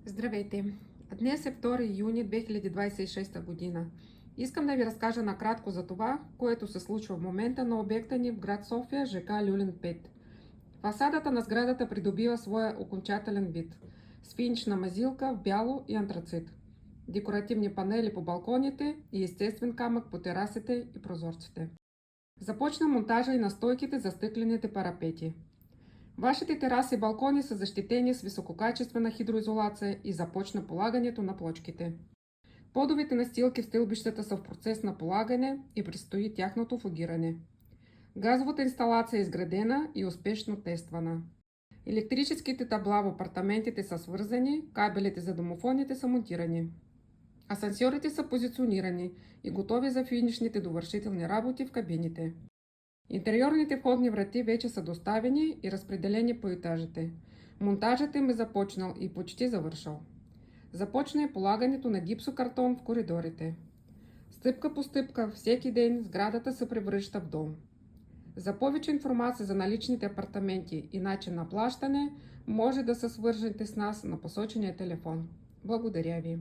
Здравейте! Днес е 2 юни 2026 година. Искам да ви разкажа накратко за това, което се случва в момента на обекта ни в град София, ЖК Люлин 5. Фасадата на сградата придобива своя окончателен вид. Сфинична мазилка в бяло и антрацит. Декоративни панели по балконите и естествен камък по терасите и прозорците. Започна монтажа и на стойките за стъклените парапети. Вашите тераси и балкони са защитени с висококачествена хидроизолация и започна полагането на плочките. Подовите настилки в стълбищата са в процес на полагане и предстои тяхното фугиране. Газовата инсталация е изградена и успешно тествана. Електрическите табла в апартаментите са свързани, кабелите за домофоните са монтирани. Асансьорите са позиционирани и готови за финишните довършителни работи в кабините. Интериорните входни врати вече са доставени и разпределени по етажите. Монтажът им е започнал и почти завършил. Започна и полагането на гипсокартон в коридорите. Стъпка по стъпка, всеки ден сградата се превръща в дом. За повече информация за наличните апартаменти и начин на плащане, може да се свържете с нас на посочения телефон. Благодаря ви!